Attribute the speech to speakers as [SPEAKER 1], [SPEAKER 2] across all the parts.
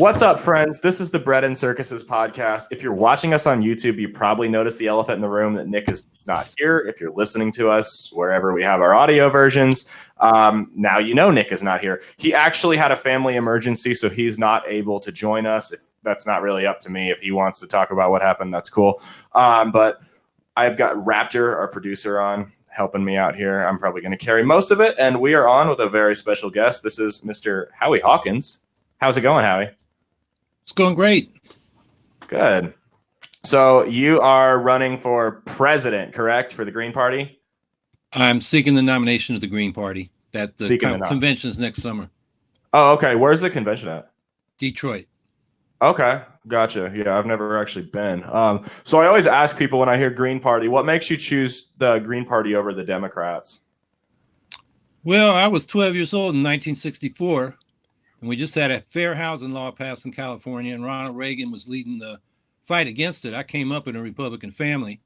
[SPEAKER 1] What's up, friends? This is the Bread and Circuses podcast. If you're watching us on YouTube, you probably noticed the elephant in the room that Nick is not here. If you're listening to us wherever we have our audio versions, now you know Nick is not here. He actually had a family emergency, so he's not able to join us. If that's not really up to me. If he wants to talk about what happened, that's cool. But I've got Raptor, our producer, on helping me out here. I'm probably going to carry most of it, and we are on with a very special guest. This is Mr. Howie Hawkins. How's it going, Howie?
[SPEAKER 2] It's going great.
[SPEAKER 1] Good. So you are running for president, correct, for the Green Party?
[SPEAKER 2] I'm seeking the nomination of the Green Party. That the convention is next summer.
[SPEAKER 1] Oh, okay. Where's the convention at?
[SPEAKER 2] Detroit.
[SPEAKER 1] Okay, gotcha. Yeah, I've never actually been. So I always ask people when I hear Green Party, what makes you choose the Green Party over the Democrats?
[SPEAKER 2] Well, I was 12 years old in 1964. And we just had a fair housing law passed in California, and Ronald Reagan was leading the fight against it. I came up in a Republican family.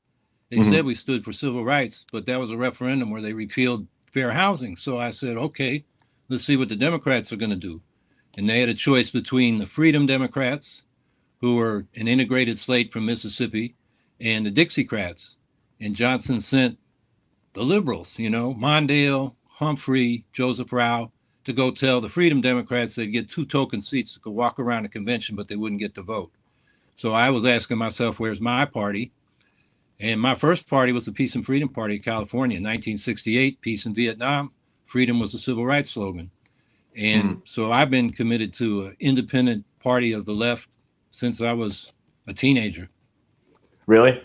[SPEAKER 2] They said we stood for civil rights, but that was a referendum where they repealed fair housing. So I said, okay, let's see what the Democrats are going to do. And they had a choice between the Freedom Democrats, who were an integrated slate from Mississippi, and the Dixiecrats. And Johnson sent the liberals, Mondale, Humphrey, Joseph Rao, to go tell the Freedom Democrats they'd get 2 token seats to go walk around the convention, but they wouldn't get to vote. So I was asking myself, where's my party? And my first party was the Peace and Freedom Party of California. In 1968, peace in Vietnam, freedom was the civil rights slogan. And so I've been committed to an independent party of the left since I was a teenager.
[SPEAKER 1] Really?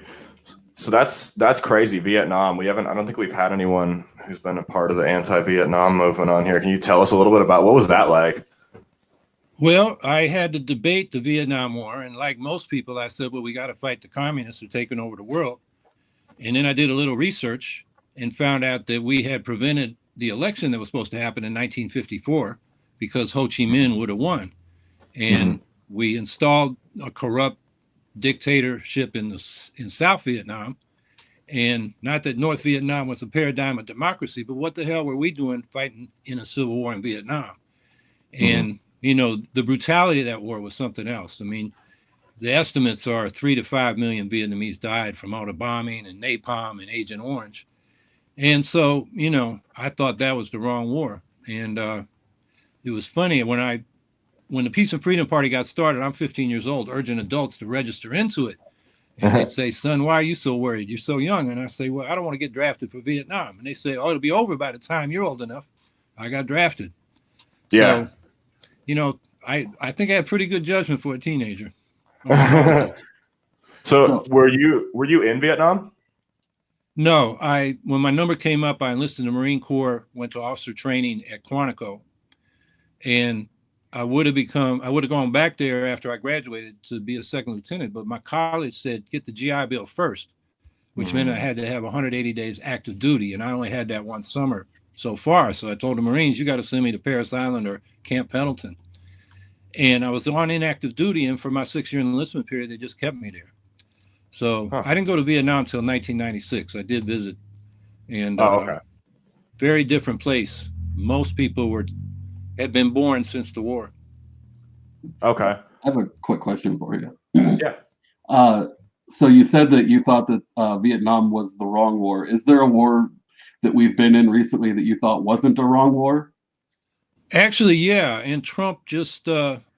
[SPEAKER 1] So that's crazy. Vietnam. I don't think we've had anyone who's been a part of the anti-Vietnam movement on here. Can you tell us a little bit about what was that like?
[SPEAKER 2] Well, I had to debate the Vietnam War. And like most people, I said, well, we got to fight the communists who are taking over the world. And then I did a little research and found out that we had prevented the election that was supposed to happen in 1954 because Ho Chi Minh would have won. And we installed a corrupt dictatorship in South Vietnam. And not that North Vietnam was a paradigm of democracy, but what the hell were we doing fighting in a civil war in Vietnam? And, the brutality of that war was something else. I mean, the estimates are 3 to 5 million Vietnamese died from all the bombing and napalm and Agent Orange. And so, I thought that was the wrong war. And it was funny when the Peace and Freedom Party got started, I'm 15 years old, urging adults to register into it. And they'd say, son, why are you so worried? You're so young. And I say, well, I don't want to get drafted for Vietnam. And they say, oh, it'll be over by the time you're old enough. I got drafted.
[SPEAKER 1] Yeah.
[SPEAKER 2] So, I think I had pretty good judgment for a teenager.
[SPEAKER 1] So were you in Vietnam?
[SPEAKER 2] No, when my number came up, I enlisted in the Marine Corps, went to officer training at Quantico. And I would have gone back there after I graduated to be a second lieutenant, but my college said, get the GI Bill first, which meant I had to have 180 days active duty. And I only had that one summer so far. So I told the Marines, you got to send me to Parris Island or Camp Pendleton. And I was on inactive duty. And for my 6-year enlistment period, they just kept me there. So I didn't go to Vietnam until 1996. I did visit. And very different place. Most people had been born since the war.
[SPEAKER 1] Okay.
[SPEAKER 3] I have a quick question for you.
[SPEAKER 1] Yeah.
[SPEAKER 3] So you said that you thought that Vietnam was the wrong war. Is there a war that we've been in recently that you thought wasn't a wrong war?
[SPEAKER 2] Actually, yeah. And Trump just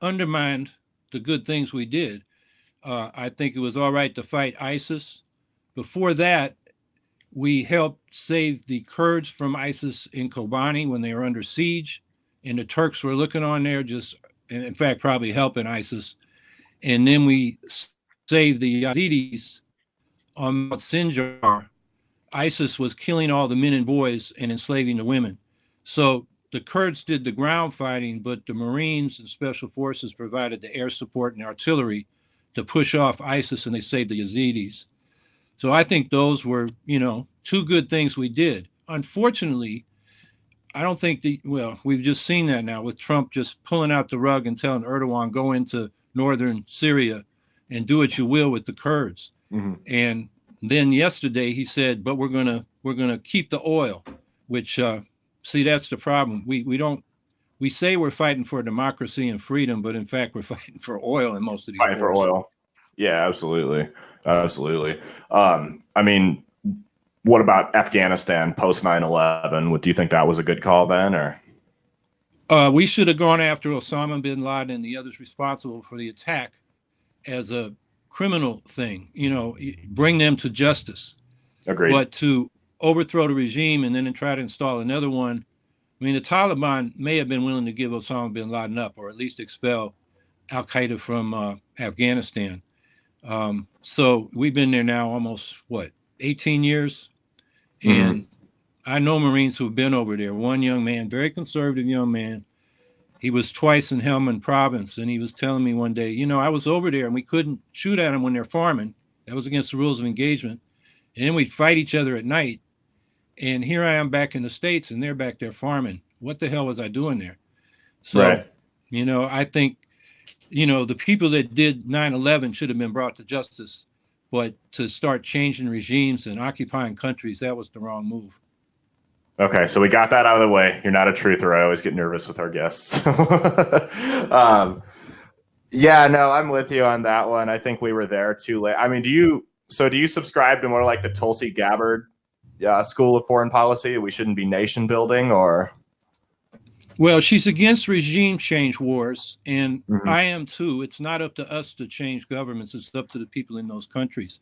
[SPEAKER 2] undermined the good things we did. I think it was all right to fight ISIS. Before that, we helped save the Kurds from ISIS in Kobani when they were under siege. And the Turks were looking on there, in fact, probably helping ISIS. And then we saved the Yazidis on Mount Sinjar. ISIS was killing all the men and boys and enslaving the women. So the Kurds did the ground fighting, but the Marines and Special Forces provided the air support and artillery to push off ISIS, and they saved the Yazidis. So I think those were, 2 good things we did. Unfortunately, I don't think we've just seen that now with Trump just pulling out the rug and telling Erdogan, go into northern Syria and do what you will with the Kurds. And then yesterday he said, but we're gonna keep the oil, which see, that's the problem. We're we say we're fighting for democracy and freedom, but in fact, we're fighting for oil in most of these
[SPEAKER 1] Fighting for
[SPEAKER 2] wars.
[SPEAKER 1] oil. Yeah, absolutely. Absolutely. I mean, what about Afghanistan post 9/11? Do you think that was a good call then, or?
[SPEAKER 2] We should have gone after Osama bin Laden and the others responsible for the attack as a criminal thing, bring them to justice.
[SPEAKER 1] Agreed.
[SPEAKER 2] But to overthrow the regime and then try to install another one, I mean, the Taliban may have been willing to give Osama bin Laden up, or at least expel Al Qaeda from Afghanistan. So we've been there now almost 18 years, and I know Marines who've been over there. One young man, very conservative young man, he was twice in Helmand Province, and he was telling me one day, I was over there and we couldn't shoot at them when they're farming. That was against the rules of engagement. And then we'd fight each other at night. And here I am back in the States and they're back there farming. What the hell was I doing there? So,
[SPEAKER 1] right.
[SPEAKER 2] I think, the people that did 9/11 should have been brought to justice. But to start changing regimes and occupying countries, that was the wrong move.
[SPEAKER 1] Okay, so we got that out of the way. You're not a truther. I always get nervous with our guests. Yeah, no, I'm with you on that one. I think we were there too late. I mean, do you subscribe to more like the Tulsi Gabbard school of foreign policy? We shouldn't be nation building, or?
[SPEAKER 2] Well, she's against regime change wars, and I am too. It's not up to us to change governments. It's up to the people in those countries.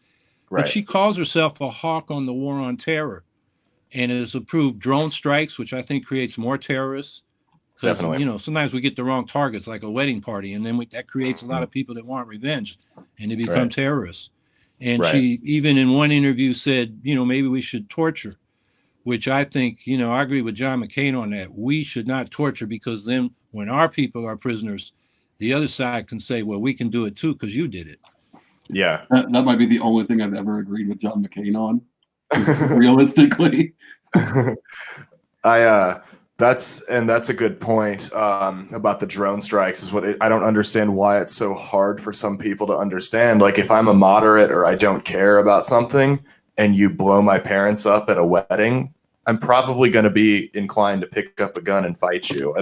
[SPEAKER 2] Right. But she calls herself a hawk on the war on terror, and has approved drone strikes, which I think creates more terrorists.
[SPEAKER 1] Definitely.
[SPEAKER 2] Sometimes we get the wrong targets, like a wedding party, and then that creates a lot of people that want revenge, and they become terrorists. And she even in one interview said, maybe we should torture, which I think, I agree with John McCain on that. We should not torture, because then when our people are prisoners, the other side can say, well, we can do it too because you did it.
[SPEAKER 1] Yeah.
[SPEAKER 3] That might be the only thing I've ever agreed with John McCain on. Realistically.
[SPEAKER 1] That's a good point about the drone strikes. I don't understand why it's so hard for some people to understand. Like, if I'm a moderate or I don't care about something and you blow my parents up at a wedding, I'm probably going to be inclined to pick up a gun and fight you.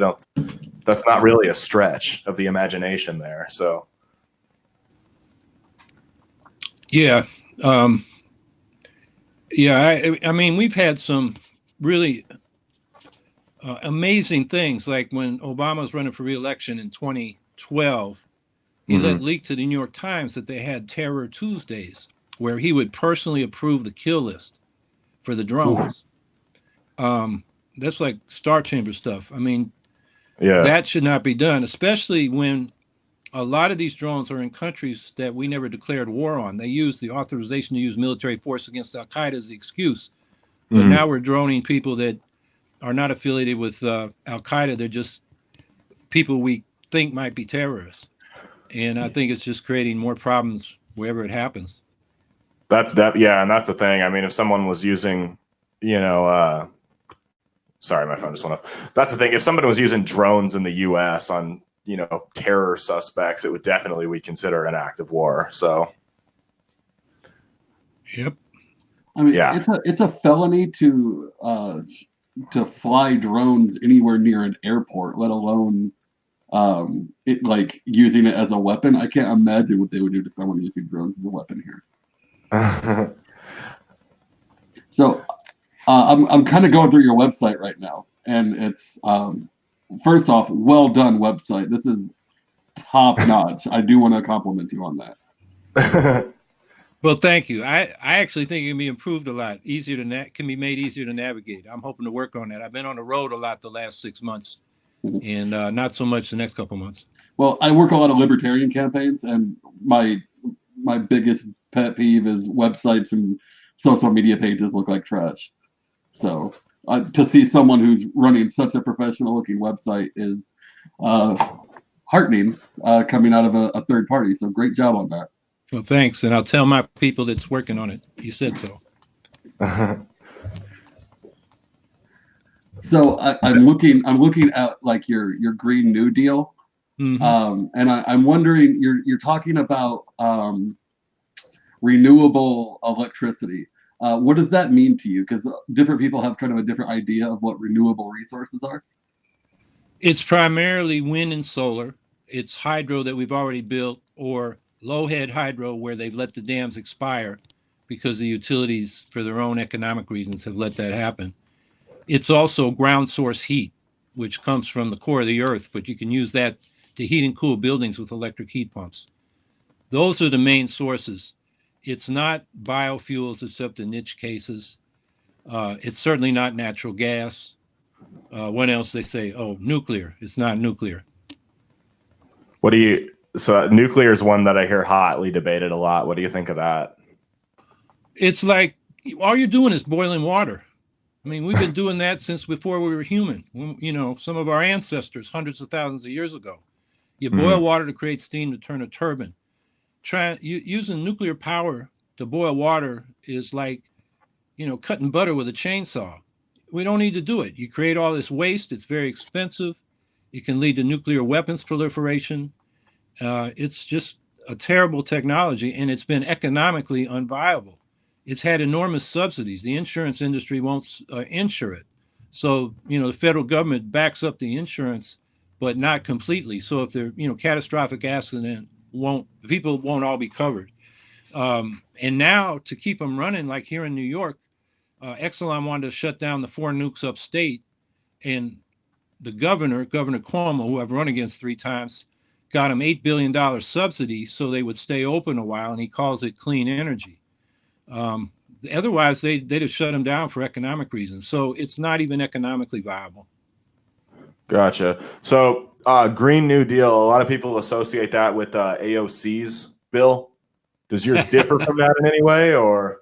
[SPEAKER 1] That's not really a stretch of the imagination there. So.
[SPEAKER 2] Yeah. I mean, we've had some really amazing things, like when Obama was running for re-election in 2012, he let leak to the New York Times that they had Terror Tuesdays, where he would personally approve the kill list for the drones. That's like Star Chamber stuff. I mean, that should not be done, especially when a lot of these drones are in countries that we never declared war on. They use the authorization to use military force against Al Qaeda as the excuse. But now we're droning people that are not affiliated with Al Qaeda. They're just people we think might be terrorists. And I think it's just creating more problems wherever it happens.
[SPEAKER 1] And that's the thing. I mean, if someone was using, sorry, my phone just went off. That's the thing. If somebody was using drones in the U.S. on, terror suspects, it would definitely we consider an act of war. So.
[SPEAKER 2] Yep.
[SPEAKER 3] I mean, it's a felony to fly drones anywhere near an airport, let alone using it as a weapon. I can't imagine what they would do to someone using drones as a weapon here. So I'm kind of going through your website right now, and it's first off, well done website. This is top notch. I do want to compliment you on that.
[SPEAKER 2] Well, thank you. I actually think it can be improved a lot, can be made easier to navigate. I'm hoping to work on that. I've been on the road a lot the last 6 months, and not so much the next couple months.
[SPEAKER 3] Well, I work a lot of libertarian campaigns, and my biggest pet peeve is websites and social media pages look like trash. So to see someone who's running such a professional-looking website is heartening coming out of a third party. So great job on that.
[SPEAKER 2] Well, thanks, and I'll tell my people that's working on it. You said so. So I'm looking at like your Green New Deal, and I'm wondering, you're talking about renewable electricity. What does that mean to you? Because different people have kind of a different idea of what renewable resources are. It's primarily wind and solar. It's hydro that we've already built, or low head hydro where they've let the dams expire because the utilities, for their own economic reasons, have let that happen. It's also ground source heat, which comes from the core of the earth, but you can use that to heat and cool buildings with electric heat pumps. Those are the main sources. It's not biofuels, except in niche cases. It's certainly not natural gas. What else they say? Oh, nuclear. It's not nuclear.
[SPEAKER 1] So nuclear is one that I hear hotly debated a lot. What do you think of that?
[SPEAKER 2] It's like all you're doing is boiling water. I mean, we've been doing that since before we were human. You know, some of our ancestors, hundreds of thousands of years ago. You boil water to create steam to turn a turbine. Using nuclear power to boil water is like, cutting butter with a chainsaw. We don't need to do it. You create all this waste. It's very expensive. It can lead to nuclear weapons proliferation. It's just a terrible technology, and it's been economically unviable. It's had enormous subsidies. The insurance industry won't insure it. So, the federal government backs up the insurance, but not completely. So if there, catastrophic accident, people won't all be covered. And now to keep them running, like here in New York, Exelon wanted to shut down the 4 nukes upstate, and the Governor Cuomo, who I've run against 3 times, got him $8 billion subsidy so they would stay open a while, and he calls it clean energy. Otherwise, they'd have shut them down for economic reasons. So it's not even economically viable.
[SPEAKER 1] Gotcha. So Green New Deal, a lot of people associate that with AOC's bill. Does yours differ from that in any way, or?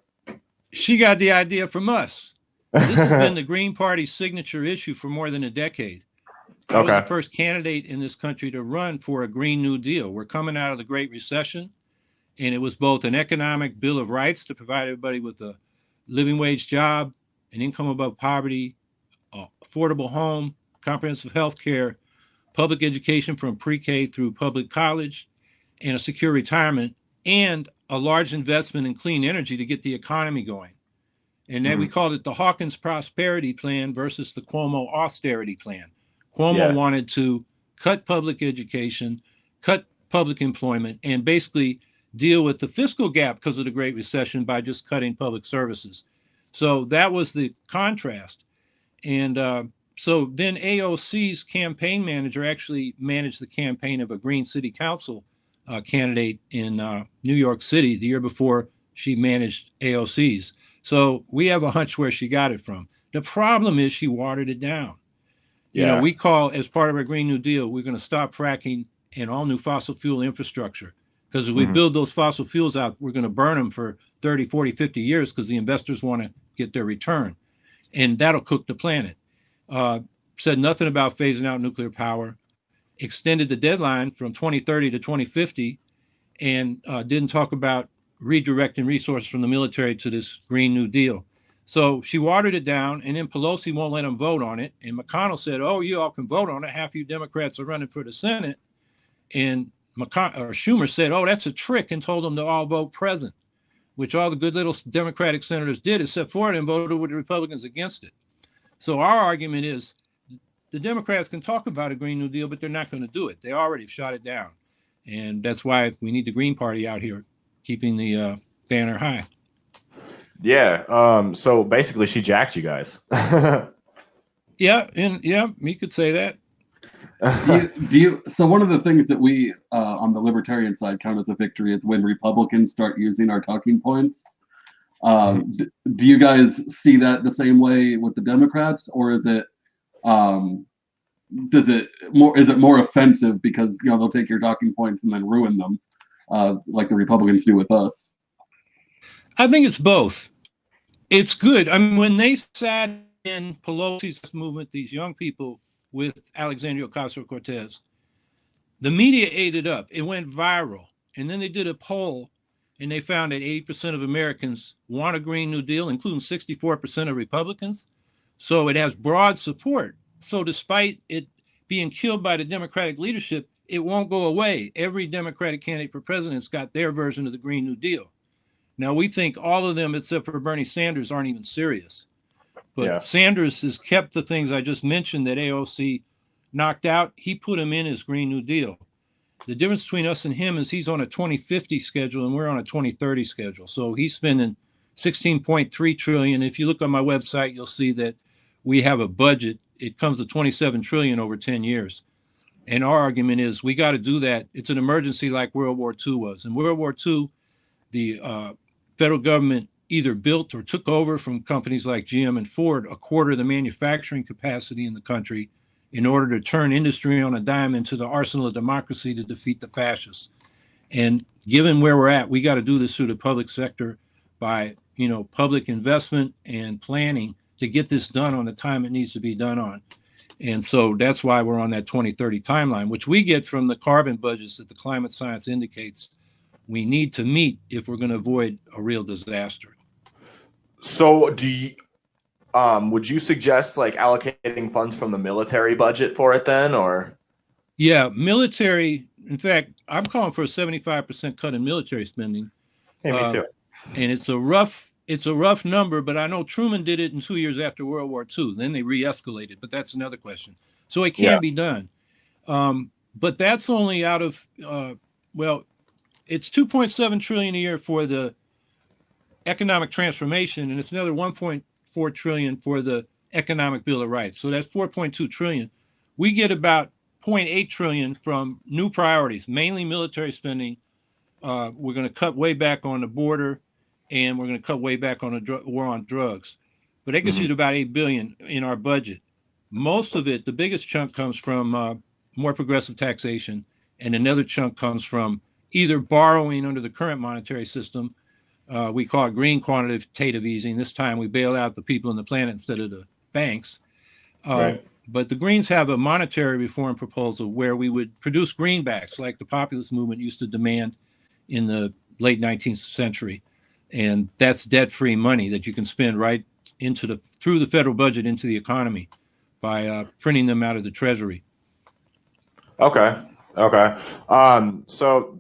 [SPEAKER 2] She got the idea from us. This has been the Green Party's signature issue for more than a decade. I was the first candidate in this country to run for a Green New Deal. We're coming out of the Great Recession, and it was both an economic bill of rights to provide everybody with a living wage job, an income above poverty, affordable home, comprehensive health care, public education from pre-K through public college, and a secure retirement, and a large investment in clean energy to get the economy going. And then we called it the Hawkins Prosperity Plan versus the Cuomo Austerity Plan. Cuomo wanted to cut public education, cut public employment, and basically deal with the fiscal gap because of the Great Recession by just cutting public services. So that was the contrast. And so then AOC's campaign manager actually managed the campaign of a Green City Council candidate in New York City the year before she managed AOC's. So we have a hunch where she got it from. The problem is she watered it down. We call, as part of our Green New Deal, we're going to stop fracking and all new fossil fuel infrastructure. Because if we build those fossil fuels out, we're going to burn them for 30, 40, 50 years because the investors want to get their return. And that'll cook the planet. Said nothing about phasing out nuclear power, extended the deadline from 2030 to 2050, and didn't talk about redirecting resources from the military to this Green New Deal. So she watered it down, and then Pelosi won't let them vote on it. And McConnell said, oh, you all can vote on it. Half you Democrats are running for the Senate. And Schumer said, oh, that's a trick, and told them to all vote present, which all the good little Democratic senators did, except for it, and voted with the Republicans against it. So our argument is the Democrats can talk about a Green New Deal, but they're not going to do it. They already shot it down. And that's why we need the Green Party out here keeping the banner high.
[SPEAKER 1] Yeah. So basically she jacked you guys.
[SPEAKER 2] Yeah. You could say that.
[SPEAKER 3] So one of the things that we on the libertarian side count as a victory is when Republicans start using our talking points. Do you guys see that the same way with the Democrats, or is it more offensive because they'll take your talking points and then ruin them like the Republicans do with us?
[SPEAKER 2] I think it's both. It's good. I mean, when they sat in Pelosi's movement, these young people with Alexandria Ocasio-Cortez, the media ate it up. It went viral. And then they did a poll, and they found that 80% of Americans want a Green New Deal, including 64% of Republicans. So it has broad support. So despite it being killed by the Democratic leadership, it won't go away. Every Democratic candidate for president's got their version of the Green New Deal. Now, we think all of them, except for Bernie Sanders, aren't even serious. But Sanders has kept the things I just mentioned that AOC knocked out, he put him in his Green New Deal. The difference between us and him is he's on a 2050 schedule and we're on a 2030 schedule. So he's spending 16.3 trillion. If you look on my website, you'll see that we have a budget. It comes to 27 trillion over 10 years. And our argument is we got to do that. It's an emergency like World War II was. In World War II, the federal government either built or took over from companies like GM and Ford a quarter of the manufacturing capacity in the country in order to turn industry on a dime into the arsenal of democracy to defeat the fascists. And given where we're at, we got to do this through the public sector by, public investment and planning to get this done on the time it needs to be done on. And so that's why we're on that 2030 timeline, which we get from the carbon budgets that the climate science indicates we need to meet if we're going to avoid a real disaster.
[SPEAKER 1] So would you suggest like allocating funds from the military budget for it then, or?
[SPEAKER 2] Yeah, military. In fact, I'm calling for a 75% cut in military spending.
[SPEAKER 1] Hey, me too.
[SPEAKER 2] And it's a rough number, but I know Truman did it in 2 years after World War II. Then they re-escalated, but that's another question. So it can be done. But that's only out of, it's 2.7 trillion a year for the economic transformation, and it's another 1.4 trillion for the economic bill of rights. So that's 4.2 trillion. We get about 0.8 trillion from new priorities, mainly military spending. We're going to cut way back on the border, and we're going to cut way back on the war on drugs. But that gets you to about 8 billion in our budget. Most of it, the biggest chunk, comes from more progressive taxation, and another chunk comes from either borrowing under the current monetary system. We call it green quantitative easing. This time we bail out the people on the planet instead of the banks. Right. But the Greens have a monetary reform proposal where we would produce greenbacks like the populist movement used to demand in the late 19th century. And that's debt-free money that you can spend right through the federal budget into the economy by printing them out of the Treasury.
[SPEAKER 1] Okay. So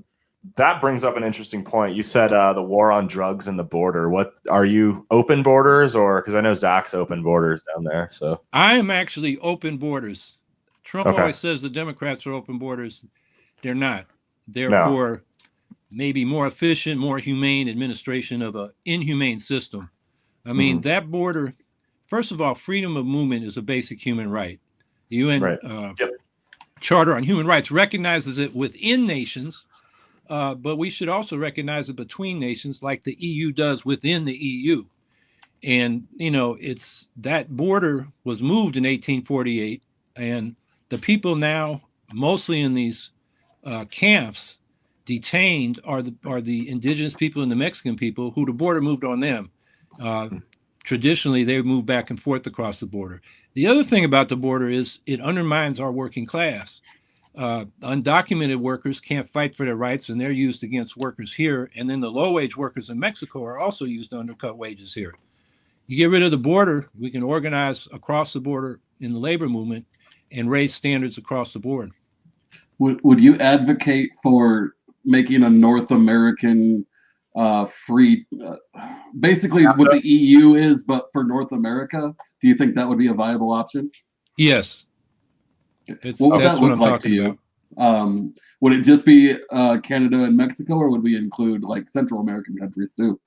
[SPEAKER 1] that brings up an interesting point. You said the war on drugs and the border. What are you, open borders, or because I know Zach's open borders down there? So
[SPEAKER 2] I am actually open borders. Trump always says the Democrats are open borders. They're not. They're for maybe more efficient, more humane administration of an inhumane system. I mean, that border, first of all, freedom of movement is a basic human right. The UN Charter on Human Rights recognizes it within nations, but we should also recognize it between nations like the EU does within the EU. And, it's that border was moved in 1848, and the people now, mostly in these camps, detained are the indigenous people and the Mexican people who the border moved on them. Traditionally, they move back and forth across the border. The other thing about the border is it undermines our working class. Undocumented workers can't fight for their rights, and they're used against workers here. And then the low-wage workers in Mexico are also used to undercut wages here. You get rid of the border, we can organize across the border in the labor movement and raise standards across the board.
[SPEAKER 3] Would you advocate for making a North American free, basically what the EU is, but for North America? Do you think that would be a viable option?
[SPEAKER 2] Yes.
[SPEAKER 3] What would that look like to you? Would it just be Canada and Mexico, or would we include like Central American countries too?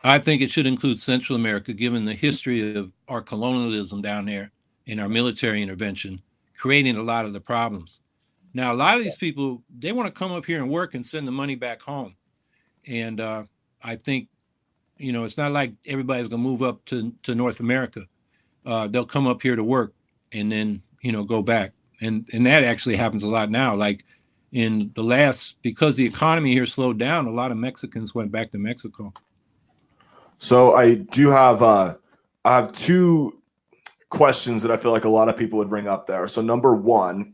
[SPEAKER 2] I think it should include Central America, given the history of our colonialism down there and our military intervention, creating a lot of the problems. Now, a lot of these people, they want to come up here and work and send the money back home. And I think, it's not like everybody's going to move up to North America. They'll come up here to work and then, go back. And that actually happens a lot now. Like in the because the economy here slowed down, a lot of Mexicans went back to Mexico.
[SPEAKER 1] So I have two questions that I feel like a lot of people would bring up there. So number one,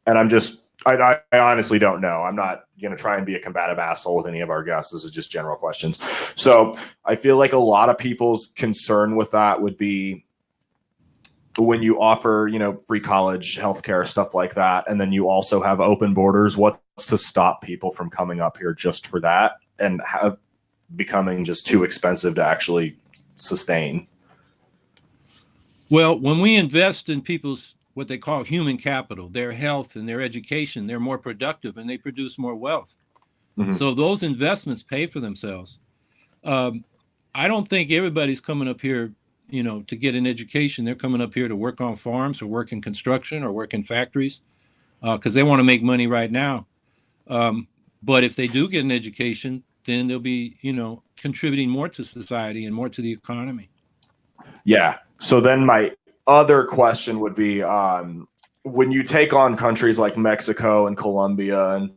[SPEAKER 1] and I honestly don't know. I'm not going to try and be a combative asshole with any of our guests. This is just general questions. So I feel like a lot of people's concern with that would be when you offer, free college, healthcare, stuff like that, and then you also have open borders, what's to stop people from coming up here just for that and becoming just too expensive to actually sustain?
[SPEAKER 2] Well, when we invest in people's what they call human capital, their health and their education. They're more productive and they produce more wealth. Mm-hmm. So those investments pay for themselves. I don't think everybody's coming up here, to get an education. They're coming up here to work on farms or work in construction or work in factories because they want to make money right now. But if they do get an education, then they'll be, contributing more to society and more to the economy.
[SPEAKER 1] Yeah. So then my other question would be, when you take on countries like Mexico and Colombia and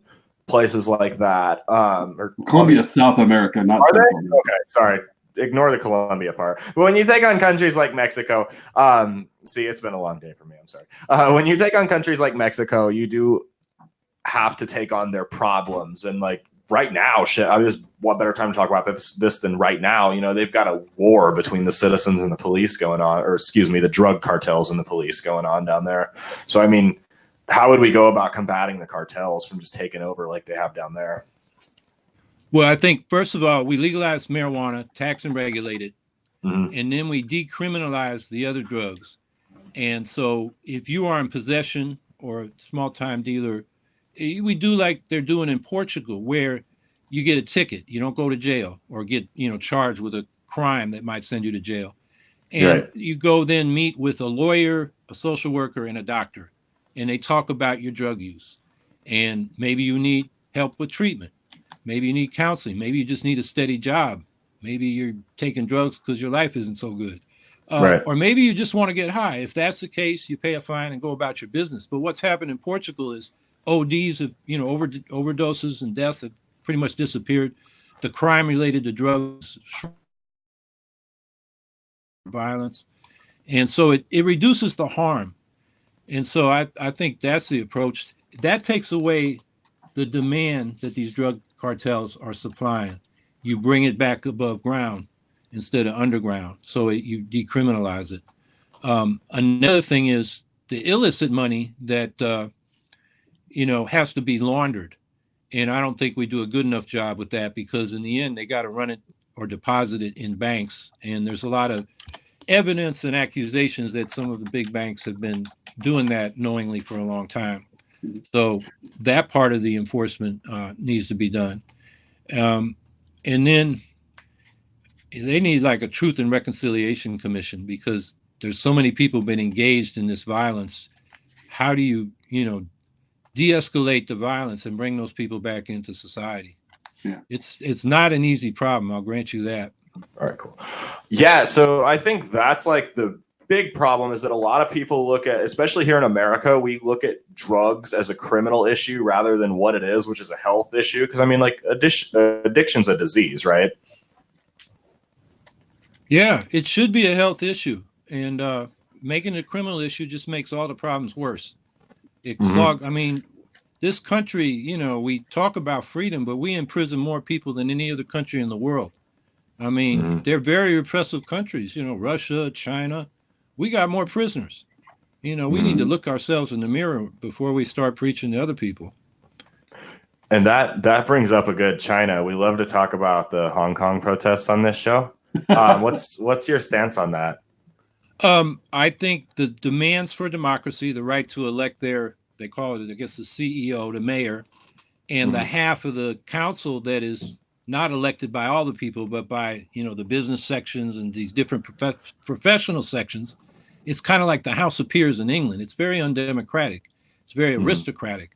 [SPEAKER 1] places like that, or
[SPEAKER 3] Colombia, South America, not Central America.
[SPEAKER 1] Okay, sorry. Ignore the Colombia part. But when you take on countries like Mexico, see, it's been a long day for me. I'm sorry. When you take on countries like Mexico, you do have to take on their problems. And like right now, what better time to talk about this than right now? They've got a war between the citizens and the police going on, or excuse me, the drug cartels and the police going on down there. So, I mean, how would we go about combating the cartels from just taking over like they have down there?
[SPEAKER 2] Well, I think, first of all, we legalize marijuana, tax and regulate it, and then we decriminalize the other drugs. And so if you are in possession or a small-time dealer, we do like they're doing in Portugal, where you get a ticket. You don't go to jail or get, charged with a crime that might send you to jail. And you go then meet with a lawyer, a social worker, and a doctor, and they talk about your drug use. And maybe you need help with treatment. Maybe you need counseling. Maybe you just need a steady job. Maybe you're taking drugs because your life isn't so good. Or maybe you just want to get high. If that's the case, you pay a fine and go about your business. But what's happened in Portugal is ODs, have, overdoses and deaths have pretty much disappeared. The crime related to drugs, violence. And so it reduces the harm. And so I think that's the approach. That takes away the demand that these drug cartels are supplying. You bring it back above ground instead of underground. So you decriminalize it. Another thing is the illicit money that, has to be laundered. And I don't think we do a good enough job with that, because in the end, they got to run it or deposit it in banks. And there's a lot of evidence and accusations that some of the big banks have been doing that knowingly for a long time. So that part of the enforcement needs to be done. And then they need like a truth and reconciliation commission, because there's so many people been engaged in this violence. How do you, de-escalate the violence and bring those people back into society?
[SPEAKER 3] Yeah.
[SPEAKER 2] It's not an easy problem. I'll grant you that.
[SPEAKER 1] All right, cool. Yeah. So I think that's like the big problem, is that a lot of people look at, especially here in America, we look at drugs as a criminal issue rather than what it is, which is a health issue. Because I mean, like addiction's a disease, right?
[SPEAKER 2] Yeah, it should be a health issue, and making it a criminal issue just makes all the problems worse. I mean, this country, we talk about freedom, but we imprison more people than any other country in the world. I mean, they're very repressive countries, Russia, China. We got more prisoners. We need to look ourselves in the mirror before we start preaching to other people.
[SPEAKER 1] And that brings up a good China. We love to talk about the Hong Kong protests on this show. What's your stance on that?
[SPEAKER 2] I think the demands for democracy, the right to elect they call it, I guess, the CEO, the mayor, and the half of the council that is not elected by all the people, but by, the business sections and these different professional sections. It's kind of like the House of Peers in England. It's very undemocratic. It's very aristocratic.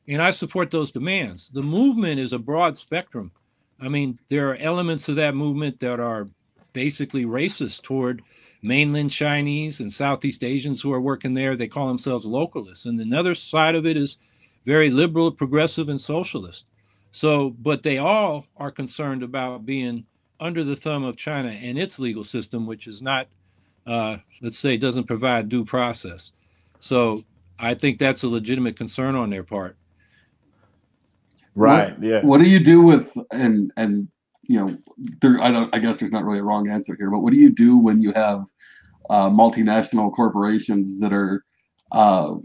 [SPEAKER 2] And I support those demands. The movement is a broad spectrum. I mean, there are elements of that movement that are basically racist toward mainland Chinese and Southeast Asians who are working there. They call themselves localists. And another side of it is very liberal, progressive, and socialist. So, but they all are concerned about being under the thumb of China and its legal system, which is not, let's say, doesn't provide due process. So I think that's a legitimate concern on their part.
[SPEAKER 1] Right. Yeah.
[SPEAKER 3] What do you do with, and I guess there's not really a wrong answer here, but what do you do when you have multinational corporations that are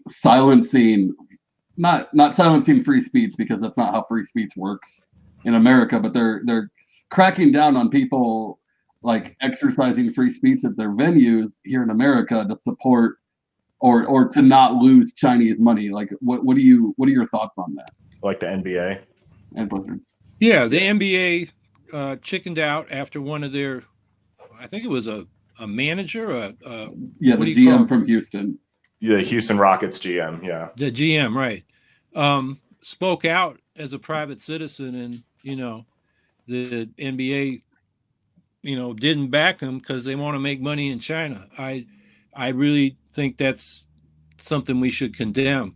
[SPEAKER 3] silencing, not silencing free speech, because that's not how free speech works in America, but they're cracking down on people like exercising free speech at their venues here in America to support or to not lose Chinese money. Like, what are your thoughts on that?
[SPEAKER 1] Like the NBA
[SPEAKER 3] and Blizzard.
[SPEAKER 2] Yeah, the NBA chickened out after one of their, I think it was a manager,
[SPEAKER 3] the GM from Houston.
[SPEAKER 1] Yeah, Houston Rockets GM. Yeah,
[SPEAKER 2] the GM, right, spoke out as a private citizen, and the NBA, didn't back him because they want to make money in China. I really think that's something we should condemn.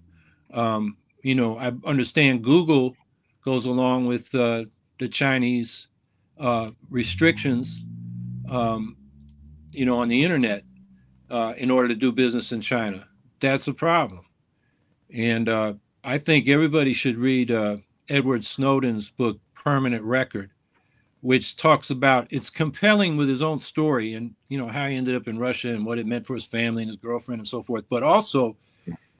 [SPEAKER 2] I understand Google goes along with the Chinese restrictions, on the internet in order to do business in China. That's a problem. And I think everybody should read Edward Snowden's book, Permanent Record, which talks about, it's compelling with his own story and, how he ended up in Russia and what it meant for his family and his girlfriend and so forth. But also,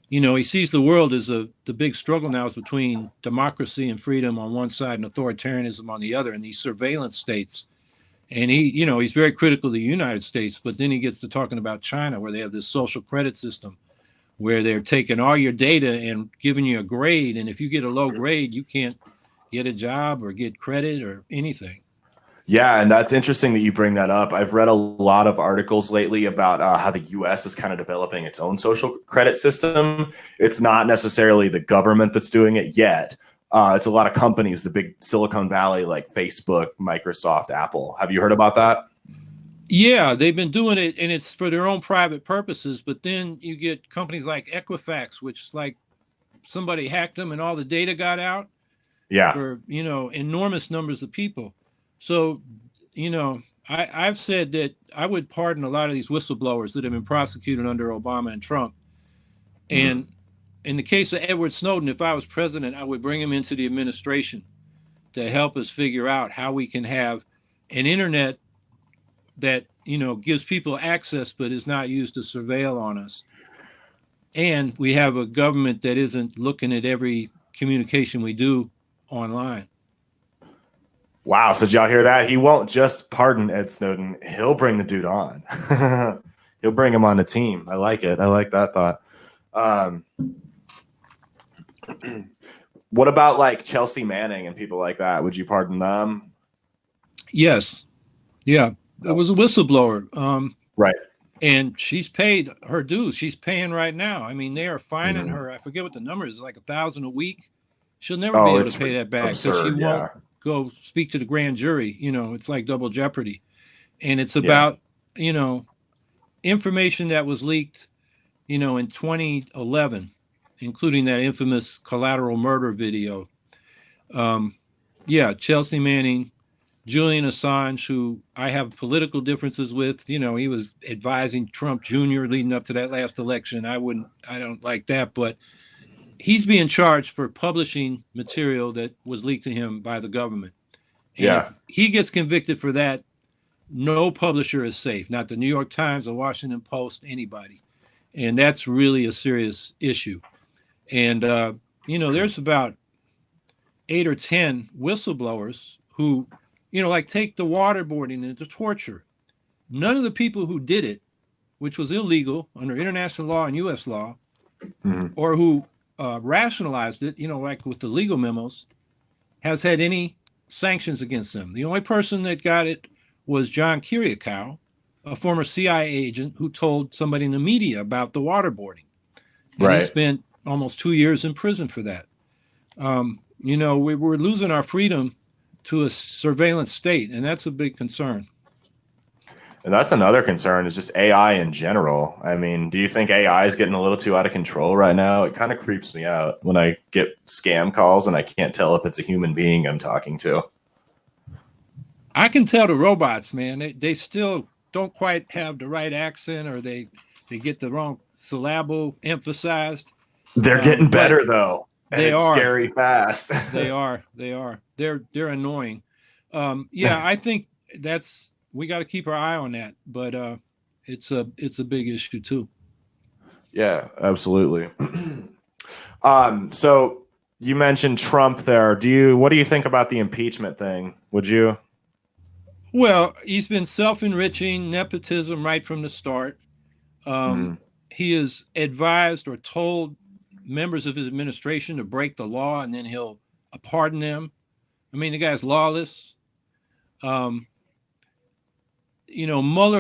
[SPEAKER 2] he sees the world as the big struggle now is between democracy and freedom on one side and authoritarianism on the other, and these surveillance states. And he's very critical of the United States, but then he gets to talking about China, where they have this social credit system where they're taking all your data and giving you a grade. And if you get a low grade, you can't get a job or get credit or anything.
[SPEAKER 1] Yeah, and that's interesting that you bring that up. I've read a lot of articles lately about how the U.S. is kind of developing its own social credit system. It's not necessarily the government that's doing it yet. It's a lot of companies, the big Silicon Valley, like Facebook, Microsoft, Apple. Have you heard about that?
[SPEAKER 2] Yeah, they've been doing it, and it's for their own private purposes. But then you get companies like Equifax, which is like somebody hacked them and all the data got out.
[SPEAKER 1] Yeah.
[SPEAKER 2] For, enormous numbers of people. So, I've said that I would pardon a lot of these whistleblowers that have been prosecuted under Obama and Trump. And in the case of Edward Snowden, if I was president, I would bring him into the administration to help us figure out how we can have an internet that, gives people access but is not used to surveil on us. And we have a government that isn't looking at every communication we do online.
[SPEAKER 1] Wow. So did y'all hear that? He won't just pardon Ed Snowden. He'll bring the dude on. He'll bring him on the team. I like it. I like that thought. What about like Chelsea Manning and people like that? Would you pardon them?
[SPEAKER 2] Yes. Yeah. It was a whistleblower.
[SPEAKER 1] Right.
[SPEAKER 2] And she's paid her dues. She's paying right now. I mean, they are fining her. I forget what the number is, like $1,000 a week. She'll never be able to pay that back because she won't go speak to the grand jury. It's like double jeopardy. And it's about, information that was leaked, in 2011, including that infamous collateral murder video. Chelsea Manning, Julian Assange, who I have political differences with. He was advising Trump Jr. leading up to that last election. I don't like that, but he's being charged for publishing material that was leaked to him by the government. And if he gets convicted for that, no publisher is safe, not the New York Times, the Washington Post, anybody. And that's really a serious issue. And, there's about 8 or 10 whistleblowers who, take the waterboarding and the torture. None of the people who did it, which was illegal under international law and U.S. law, or who rationalized it, like with the legal memos, has had any sanctions against them. The only person that got it was John Kiriakou, a former CIA agent who told somebody in the media about the waterboarding. And he spent almost 2 years in prison for that. We're losing our freedom to a surveillance state, and that's a big concern.
[SPEAKER 1] And that's another concern, is just AI in general. I mean, do you think AI is getting a little too out of control right now? It kind of creeps me out when I get scam calls and I can't tell if it's a human being I'm talking to.
[SPEAKER 2] I can tell the robots, man. They still don't quite have the right accent, or they get the wrong syllable emphasized.
[SPEAKER 1] They're getting better, though. And it's scary fast.
[SPEAKER 2] They are. They're annoying. I think we got to keep our eye on that, but it's a big issue too.
[SPEAKER 1] Yeah, absolutely. So you mentioned Trump there. What do you think about the impeachment thing? Would you?
[SPEAKER 2] Well, he's been self-enriching, nepotism right from the start. he has advised or told members of his administration to break the law, and then he'll pardon them. I mean, the guy's lawless. Mueller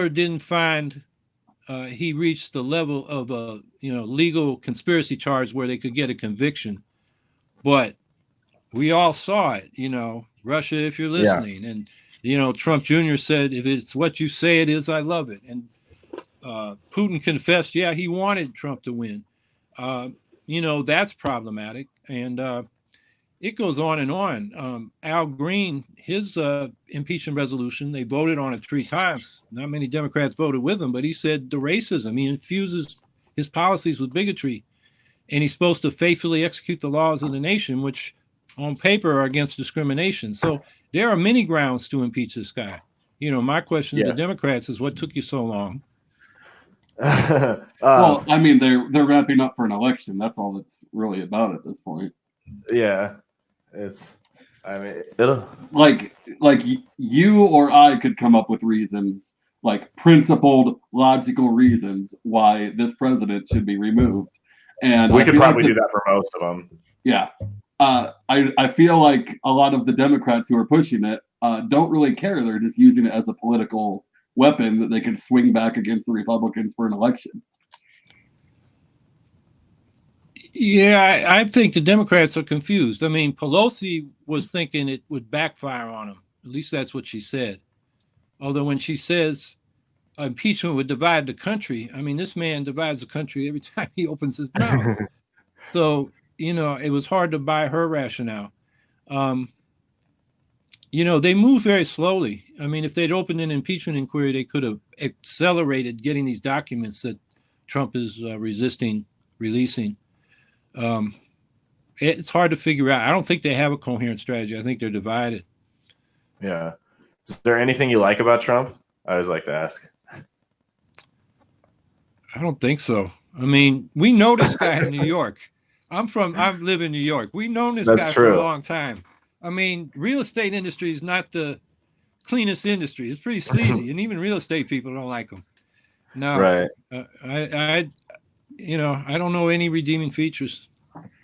[SPEAKER 2] didn't find he reached the level of a legal conspiracy charge where they could get a conviction, but we all saw it. Russia, if you're listening, and Trump Jr. said, "If it's what you say it is, I love it." And Putin confessed, yeah, he wanted Trump to win. That's problematic, and it goes on and on. Al Green, his impeachment resolution, they voted on it 3 times. Not many Democrats voted with him, but he said the racism, he infuses his policies with bigotry, and he's supposed to faithfully execute the laws of the nation, which on paper are against discrimination. So there are many grounds to impeach this guy. My question to the Democrats is, what took you so long?
[SPEAKER 3] Well, I mean, they're wrapping up for an election. That's all that's really about at this point.
[SPEAKER 1] Yeah. It'll
[SPEAKER 3] like you or I could come up with reasons, like principled, logical reasons why this president should be removed, and
[SPEAKER 1] we could probably do that for most of them.
[SPEAKER 3] Yeah, I feel like a lot of the Democrats who are pushing it don't really care. They're just using it as a political weapon that they can swing back against the Republicans for an election.
[SPEAKER 2] Yeah, I think the Democrats are confused. I mean, Pelosi was thinking it would backfire on them. At least that's what she said. Although when she says impeachment would divide the country, I mean, this man divides the country every time he opens his mouth. So, it was hard to buy her rationale. They move very slowly. I mean, if they'd opened an impeachment inquiry, they could have accelerated getting these documents that Trump is resisting releasing. It's hard to figure out. I don't think they have a coherent strategy. I think they're divided.
[SPEAKER 1] Yeah. Is there anything you like about Trump? I always like to ask.
[SPEAKER 2] I don't think so. I mean, we know this guy in New York. I live in New York. We've known this guy for a long time. I mean, real estate industry is not the cleanest industry. It's pretty sleazy, and even real estate people don't like him. No,
[SPEAKER 1] right.
[SPEAKER 3] Uh,
[SPEAKER 2] I don't know any redeeming features.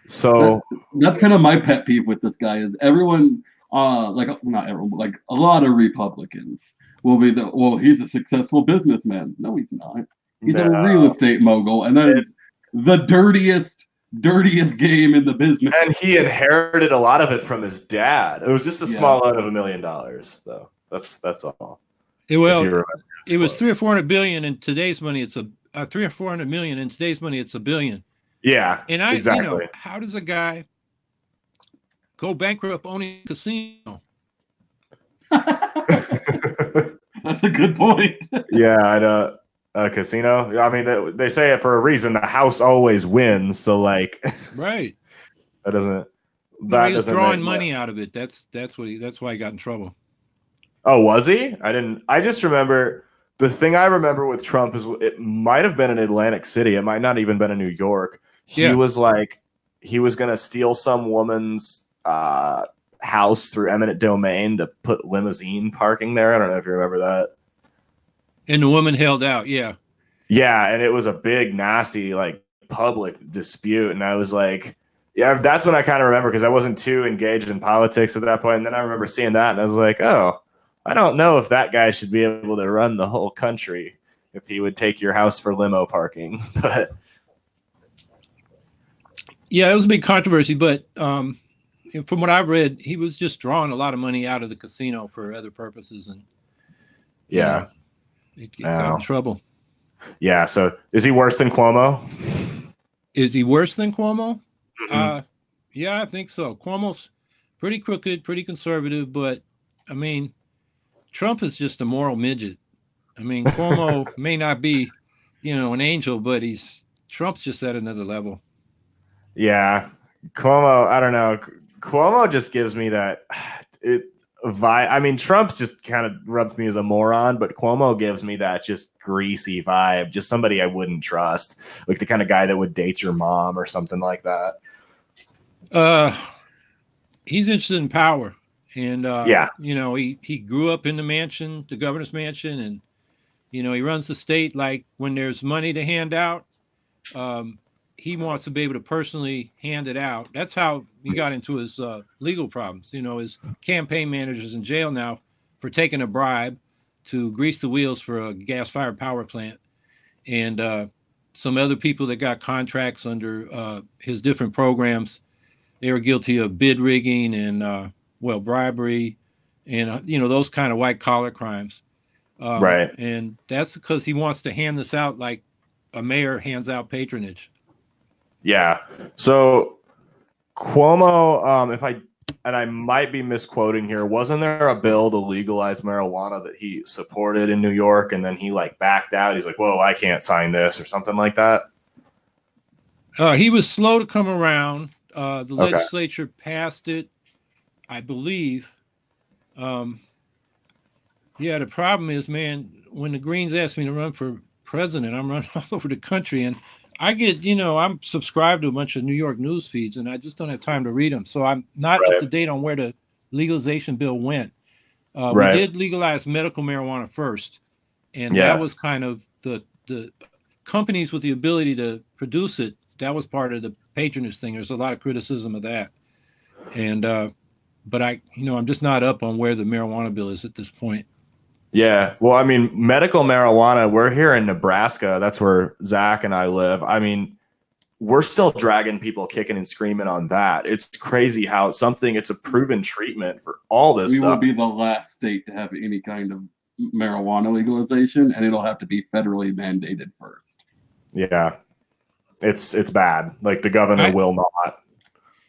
[SPEAKER 1] So
[SPEAKER 3] that's kind of my pet peeve with this guy is everyone, not everyone, but like a lot of Republicans will be he's a successful businessman. No, he's not. He's a real estate mogul, and that is the dirtiest game in the business.
[SPEAKER 1] And he inherited a lot of it from his dad. It was just a small loan of $1 million, though. That's all.
[SPEAKER 2] It was 300 or 400 billion in today's money. It's 300 or 400 million in today's money. It's $1 billion.
[SPEAKER 1] Yeah,
[SPEAKER 2] and exactly. How does a guy go bankrupt owning a casino?
[SPEAKER 3] That's a good point.
[SPEAKER 1] Yeah, a casino. I mean, they say it for a reason. The house always wins. So, like,
[SPEAKER 2] right.
[SPEAKER 1] That doesn't.
[SPEAKER 2] He was drawing money out of it. That's why he got in trouble.
[SPEAKER 1] Oh, was he? I just remember the thing I remember with Trump is it might have been in Atlantic City. It might not even been in New York. He was like, he was going to steal some woman's house through eminent domain to put limousine parking there. I don't know if you remember that.
[SPEAKER 2] And the woman held out. Yeah.
[SPEAKER 1] Yeah. And it was a big, nasty, like public dispute. And I was like, yeah, that's when I kind of remember because I wasn't too engaged in politics at that point. And then I remember seeing that and I was like, oh, I don't know if that guy should be able to run the whole country if he would take your house for limo parking. But
[SPEAKER 2] yeah, it was a big controversy. But from what I've read, he was just drawing a lot of money out of the casino for other purposes. And
[SPEAKER 1] yeah,
[SPEAKER 2] it got in trouble.
[SPEAKER 1] Yeah. So is he worse than Cuomo?
[SPEAKER 2] Is he worse than Cuomo?
[SPEAKER 1] Mm-hmm.
[SPEAKER 2] Yeah, I think so. Cuomo's pretty crooked, pretty conservative, but I mean, Trump is just a moral midget. I mean, Cuomo may not be, an angel, but Trump's just at another level.
[SPEAKER 1] Yeah, Cuomo. I don't know. Cuomo just gives me that vibe. I mean, Trump's just kind of rubs me as a moron, but Cuomo gives me that just greasy vibe. Just somebody I wouldn't trust, like the kind of guy that would date your mom or something like that.
[SPEAKER 2] He's interested in power. And, he grew up in the governor's mansion, and, he runs the state like when there's money to hand out, he wants to be able to personally hand it out. That's how he got into his legal problems. His campaign manager's in jail now for taking a bribe to grease the wheels for a gas-fired power plant. And some other people that got contracts under his different programs, they were guilty of bid rigging and, bribery and, those kind of white-collar crimes.
[SPEAKER 1] Right.
[SPEAKER 2] And that's because he wants to hand this out like a mayor hands out patronage.
[SPEAKER 1] Yeah. So Cuomo, I might be misquoting here, wasn't there a bill to legalize marijuana that he supported in New York, and then he backed out? He's like, whoa, I can't sign this, or something like that.
[SPEAKER 2] He was slow to come around. The legislature passed it, I believe. The problem is, man, when the Greens asked me to run for president, I'm running all over the country, and I get, I'm subscribed to a bunch of New York news feeds, and I just don't have time to read them. So I'm not up to date on where the legalization bill went. We did legalize medical marijuana first, and that was kind of the companies with the ability to produce it. That was part of the patronage thing. There's a lot of criticism of that. And, but I'm just not up on where the marijuana bill is at this point.
[SPEAKER 1] Yeah. Well, I mean, medical marijuana, we're here in Nebraska. That's where Zach and I live. I mean, we're still dragging people kicking and screaming on that. It's crazy how it's a proven treatment for all this stuff.
[SPEAKER 3] We will be the last state to have any kind of marijuana legalization, and it'll have to be federally mandated first.
[SPEAKER 1] Yeah. It's bad. The governor will not.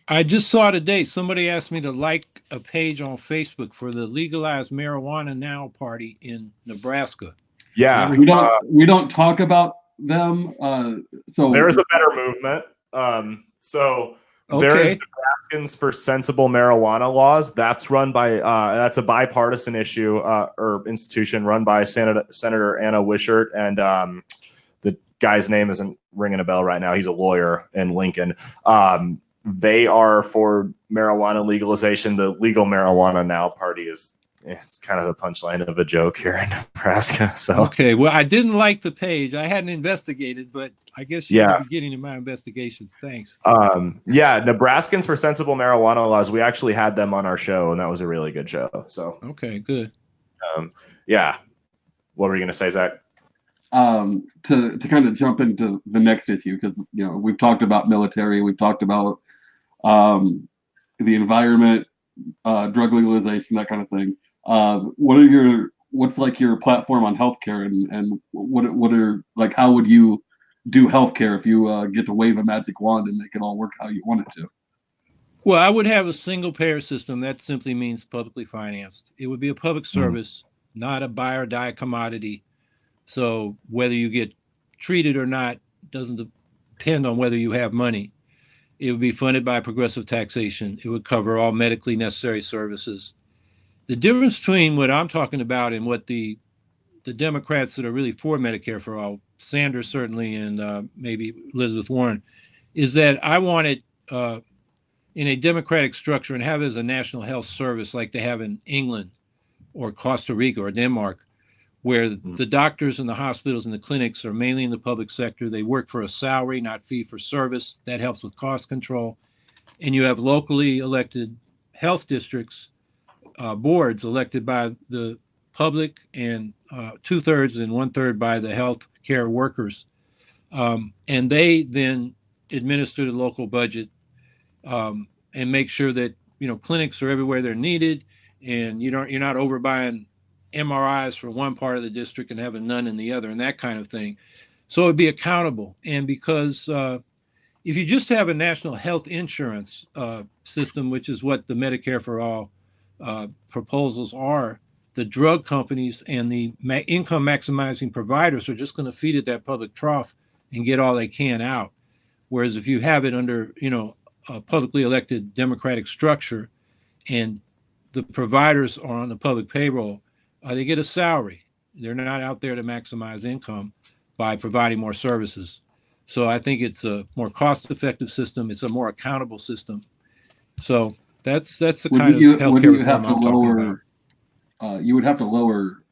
[SPEAKER 2] I just saw today somebody asked me to like a page on Facebook for the Legalized Marijuana Now party in Nebraska.
[SPEAKER 1] Yeah,
[SPEAKER 3] we don't talk about them. So
[SPEAKER 1] there is a better movement. There is Nebraskans for Sensible Marijuana Laws. That's run by that's a bipartisan issue or institution run by Senator Anna Wishart, and the guy's name isn't ringing a bell right now. He's a lawyer in Lincoln. They are for marijuana legalization. The Legal Marijuana Now party it's kind of the punchline of a joke here in Nebraska. So
[SPEAKER 2] okay, well, I didn't like the page. I hadn't investigated, but I guess you're beginning of my investigation. Thanks.
[SPEAKER 1] Nebraskans for Sensible Marijuana Laws. We actually had them on our show, and that was a really good show. So
[SPEAKER 2] okay, good.
[SPEAKER 1] What were you going to say, Zach?
[SPEAKER 3] To kind of jump into the next issue, because we've talked about military, we've talked about the environment, drug legalization, that kind of thing. What's your platform on healthcare, and what are how would you do healthcare if you get to wave a magic wand and make it all work how you want it to?
[SPEAKER 2] Well, I would have a single payer system. That simply means publicly financed. It would be a public service, not a buy or die commodity. So whether you get treated or not doesn't depend on whether you have money. It would be funded by progressive taxation. It would cover all medically necessary services. The difference between what I'm talking about and what the Democrats that are really for Medicare for all, Sanders certainly, and maybe Elizabeth Warren, is that I want it in a democratic structure and have it as a national health service like they have in England or Costa Rica or Denmark, where the doctors and the hospitals and the clinics are mainly in the public sector. They work for a salary, not fee for service. That helps with cost control. And you have locally elected health districts, boards elected by the public, and 2/3 and 1/3 by the health care workers. And they then administer the local budget and make sure that, clinics are everywhere they're needed, and you're not overbuying MRIs for one part of the district and having none in the other, and that kind of thing. So it'd be accountable. And because if you just have a national health insurance system, which is what the Medicare for all proposals are, the drug companies and the income maximizing providers are just going to feed it that public trough and get all they can out. Whereas if you have it under, a publicly elected democratic structure, and the providers are on the public payroll, they get a salary. They're not out there to maximize income by providing more services. So I think it's a more cost-effective system. It's a more accountable system. So that's the kind of healthcare reform I'm talking about.
[SPEAKER 3] You would have to lower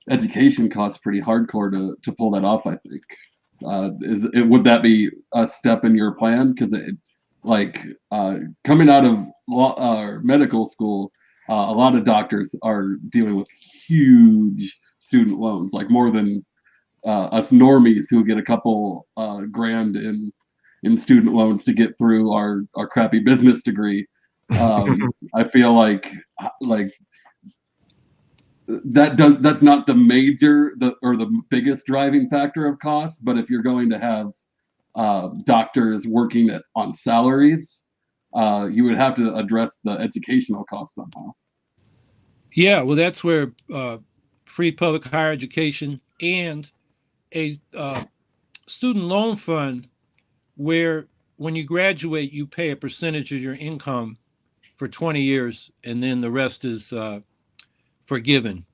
[SPEAKER 3] education costs pretty hardcore to pull that off, I think. Would that be a step in your plan? Because coming out of medical school, a lot of doctors are dealing with huge student loans, like more than us normies who get a couple grand in student loans to get through our crappy business degree. I feel like that's not the the biggest driving factor of cost, but if you're going to have doctors working on salaries, you would have to address the educational costs somehow.
[SPEAKER 2] Yeah, well, that's where free public higher education and a student loan fund, where when you graduate, you pay a percentage of your income for 20 years, and then the rest is forgiven.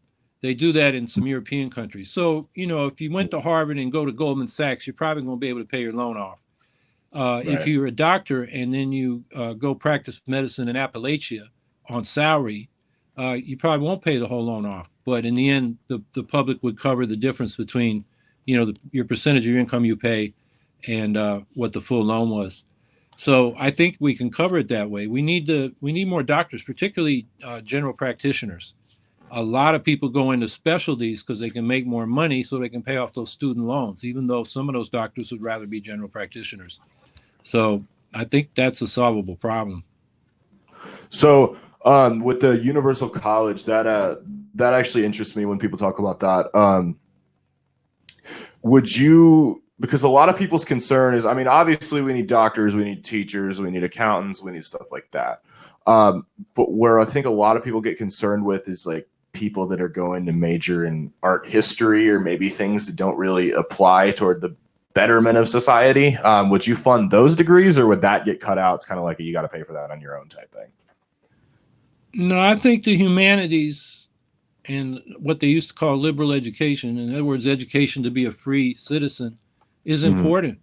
[SPEAKER 2] They do that in some European countries. So, if you went to Harvard and go to Goldman Sachs, you're probably going to be able to pay your loan off. Right. If you're a doctor and then you go practice medicine in Appalachia on salary, you probably won't pay the whole loan off. But in the end, the public would cover the difference between, your percentage of your income you pay and what the full loan was. So I think we can cover it that way. We need more doctors, particularly general practitioners. A lot of people go into specialties because they can make more money so they can pay off those student loans, even though some of those doctors would rather be general practitioners. So I think that's a solvable problem. So
[SPEAKER 1] with the universal college, that actually interests me when people talk about that. Because a lot of people's concern is, obviously we need doctors, we need teachers, we need accountants, we need stuff like that. But where I think a lot of people get concerned with is like people that are going to major in art history or maybe things that don't really apply toward the betterment of society. Would you fund those degrees, or would that get cut out? It's kind of like you got to pay for that on your own type thing.
[SPEAKER 2] No, I think the humanities and what they used to call liberal education, in other words, education to be a free citizen, is important.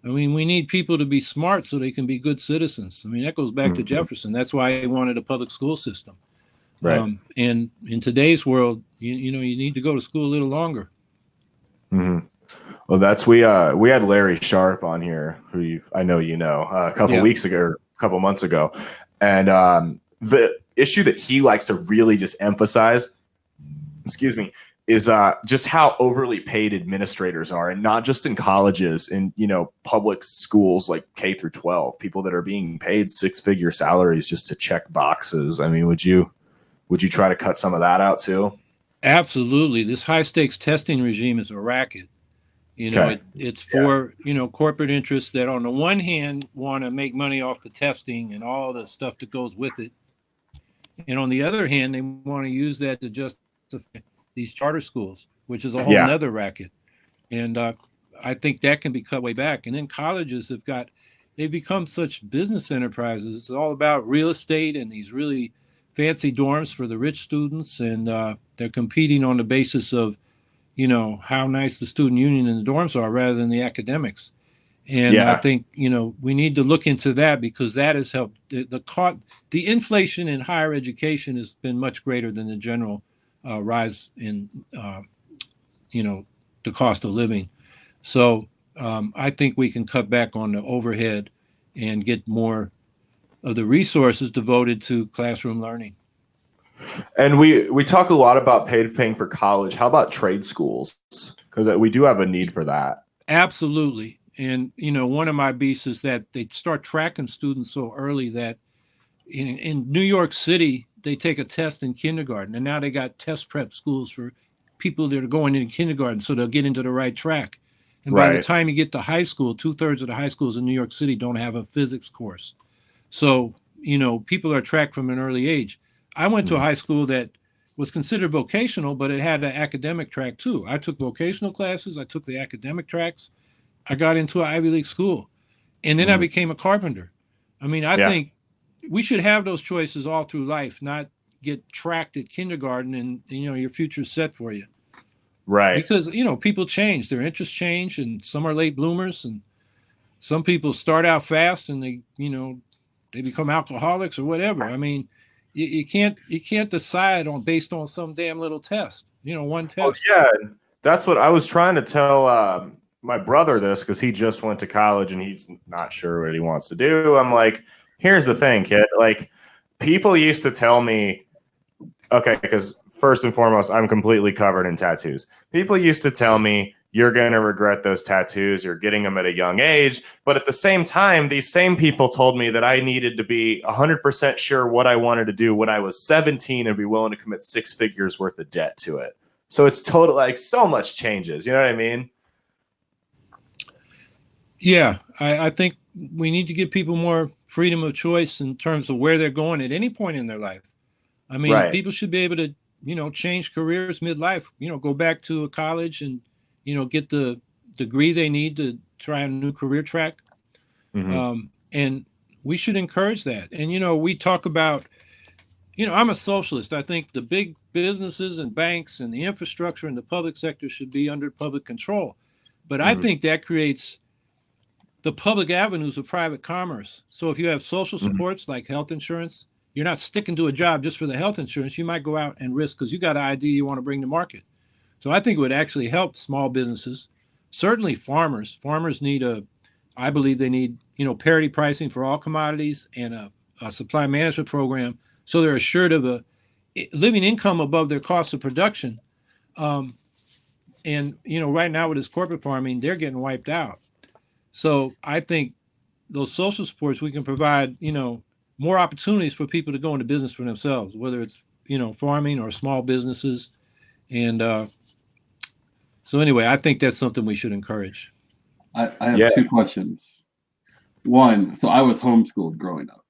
[SPEAKER 2] We need people to be smart so they can be good citizens. That goes back to Jefferson. That's why he wanted a public school system. Right. And in today's world, you need to go to school a little longer.
[SPEAKER 1] Mm-hmm. Well, we had Larry Sharp on here, who I know a couple weeks ago, or a couple months ago, and the issue that he likes to really just emphasize, is just how overly paid administrators are, and not just in colleges, in public schools like K through 12, people that are being paid 6-figure salaries just to check boxes. Would you try to cut some of that out too?
[SPEAKER 2] Absolutely. This high stakes testing regime is a racket. It's for corporate interests that on the one hand want to make money off the testing and all the stuff that goes with it, and on the other hand they want to use that to justify these charter schools, which is a whole nother racket. And I think that can be cut way back. And then colleges they've become such business enterprises. It's all about real estate and these really fancy dorms for the rich students, and they're competing on the basis of how nice the student union and the dorms are rather than the academics. And I think we need to look into that, because that has helped the inflation in higher education has been much greater than the general rise in the cost of living. So I think we can cut back on the overhead and get more of the resources devoted to classroom learning.
[SPEAKER 1] And we talk a lot about paying for college. How about trade schools? Because we do have a need for that.
[SPEAKER 2] Absolutely. And, one of my beefs is that they start tracking students so early that in New York City, they take a test in kindergarten, and now they got test prep schools for people that are going into kindergarten so they'll get into the right track. And by the time you get to high school, 2/3 of the high schools in New York City don't have a physics course. So, people are tracked from an early age. I went to a high school that was considered vocational, but it had an academic track too. I took vocational classes. I took the academic tracks. I got into an Ivy League school, and then I became a carpenter. I think we should have those choices all through life, not get tracked at kindergarten and, your future's set for you.
[SPEAKER 1] Right.
[SPEAKER 2] Because, people change, their interests change, and some are late bloomers, and some people start out fast and they become alcoholics or whatever. You can't decide based on some damn little test, one test.
[SPEAKER 1] Oh, yeah. That's what I was trying to tell my brother this because he just went to college and he's not sure what he wants to do. I'm like, here's the thing, kid. Like, people used to tell me, okay, because first and foremost, I'm completely covered in tattoos. People used to tell me, you're going to regret those tattoos. You're getting them at a young age. But at the same time, these same people told me that I needed to be 100% sure what I wanted to do when I was 17 and be willing to commit 6 figures worth of debt to it. So it's total, like, so much changes. You know what I mean?
[SPEAKER 2] Yeah, I think we need to give people more freedom of choice in terms of where they're going at any point in their life. I mean,
[SPEAKER 1] Right.
[SPEAKER 2] people should be able to, change careers midlife, go back to a college and, get the degree they need to try a new career track.
[SPEAKER 1] Mm-hmm.
[SPEAKER 2] And we should encourage that. And, we talk about, I'm a socialist. I think the big businesses and banks and the infrastructure and the public sector should be under public control. But I think that creates the public avenues of private commerce. So if you have social supports like health insurance, you're not sticking to a job just for the health insurance. You might go out and risk because you got an idea you want to bring to market. So I think it would actually help small businesses, certainly farmers. Farmers need I believe they need, parity pricing for all commodities and a supply management program so they're assured of a living income above their cost of production. And, right now with this corporate farming, they're getting wiped out. So I think those social supports, we can provide, more opportunities for people to go into business for themselves, whether it's, farming or small businesses. And so anyway, I think that's something we should encourage.
[SPEAKER 3] I have 2 questions. One, so I was homeschooled growing up.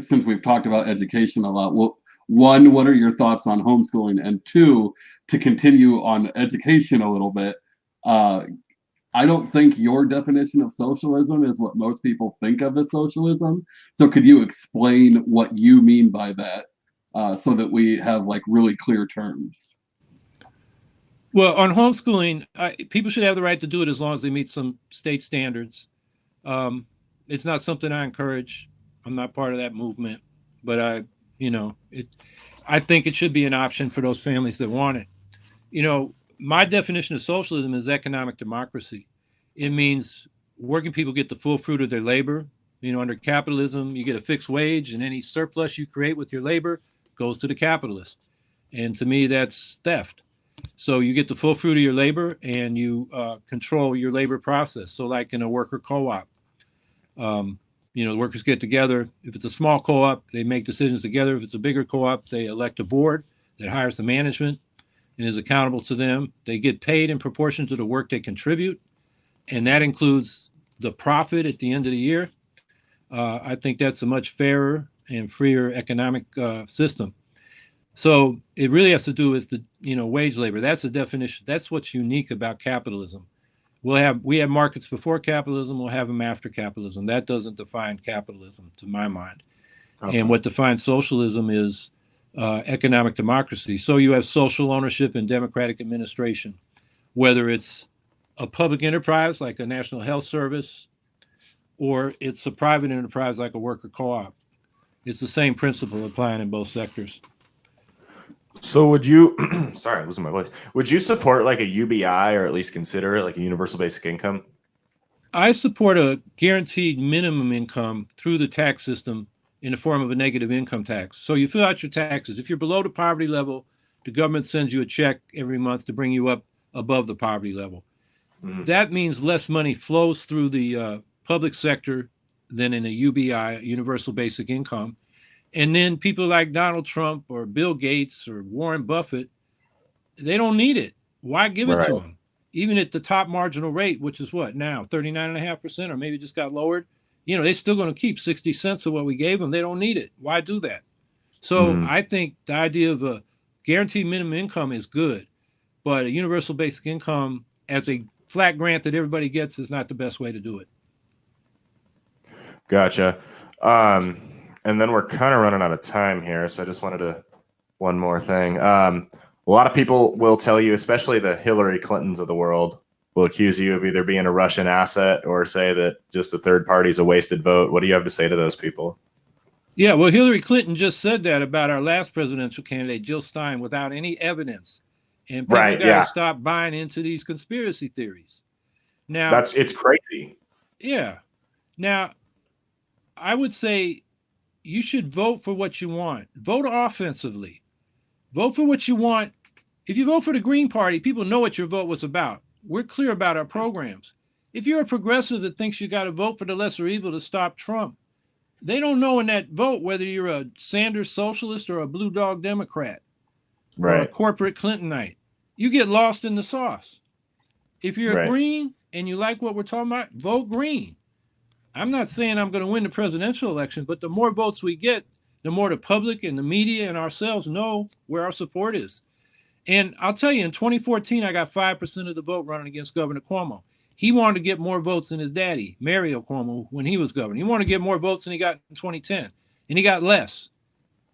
[SPEAKER 3] Since we've talked about education a lot, one, what are your thoughts on homeschooling? And 2, to continue on education a little bit, I don't think your definition of socialism is what most people think of as socialism. So could you explain what you mean by that so that we have like really clear terms?
[SPEAKER 2] Well, on homeschooling, people should have the right to do it as long as they meet some state standards. It's not something I encourage. I'm not part of that movement, but I think it should be an option for those families that want it. My definition of socialism is economic democracy. It means working people get the full fruit of their labor. Under capitalism, you get a fixed wage, and any surplus you create with your labor goes to the capitalist. And to me, that's theft. So you get the full fruit of your labor, and you control your labor process. So like in a worker co-op, the workers get together. If it's a small co-op, they make decisions together. If it's a bigger co-op, they elect a board that hires the management and is accountable to them. They get paid in proportion to the work they contribute, and that includes the profit at the end of the year. I think that's a much fairer and freer economic system. So it really has to do with the wage labor. That's the definition. That's what's unique about capitalism. We have markets before capitalism. We'll have them after capitalism. That doesn't define capitalism, to my mind. Okay. And what defines socialism is economic democracy. So you have social ownership and democratic administration, whether it's a public enterprise like a national health service, or it's a private enterprise like a worker co-op. It's the same principle applying in both sectors.
[SPEAKER 1] So would you, sorry, I'm losing my voice. Would you support like a UBI or at least consider it like a universal basic income?
[SPEAKER 2] I support a guaranteed minimum income through the tax system in the form of a negative income tax. So you fill out your taxes. If you're below the poverty level, the government sends you a check every month to bring you up above the poverty level. Mm-hmm. That means less money flows through the public sector than in a UBI, a universal basic income. And then people like Donald Trump or Bill Gates or Warren Buffett, they don't need it. Why give it to them? Even at the top marginal rate, which is what now, 39.5%, or maybe just got lowered. They're still going to keep 60 cents of what we gave them. They don't need it. Why do that? So I think the idea of a guaranteed minimum income is good, but a universal basic income as a flat grant that everybody gets is not the best way to do it.
[SPEAKER 1] Gotcha. And then we're kind of running out of time here, so I just wanted to one more thing. A lot of people will tell you, especially the Hillary Clintons of the world, will accuse you of either being a Russian asset or say that just a third party is a wasted vote. What do you have to say to those people?
[SPEAKER 2] Yeah, well, Hillary Clinton just said that about our last presidential candidate, Jill Stein, without any evidence. And people got to stop buying into these conspiracy theories. Now,
[SPEAKER 1] it's crazy.
[SPEAKER 2] Yeah. Now, I would say you should vote for what you want. Vote offensively. Vote for what you want. If you vote for the Green Party, people know what your vote was about. We're clear about our programs. If you're a progressive that thinks you got to vote for the lesser evil to stop Trump, they don't know in that vote whether you're a Sanders socialist or a blue dog Democrat or a corporate Clintonite. You get lost in the sauce. If you're a Green and you like what we're talking about, vote Green. I'm not saying I'm going to win the presidential election, but the more votes we get, the more the public and the media and ourselves know where our support is. And I'll tell you, in 2014, I got 5% of the vote running against Governor Cuomo. He wanted to get more votes than his daddy, Mario Cuomo, when he was governor. He wanted to get more votes than he got in 2010, and he got less.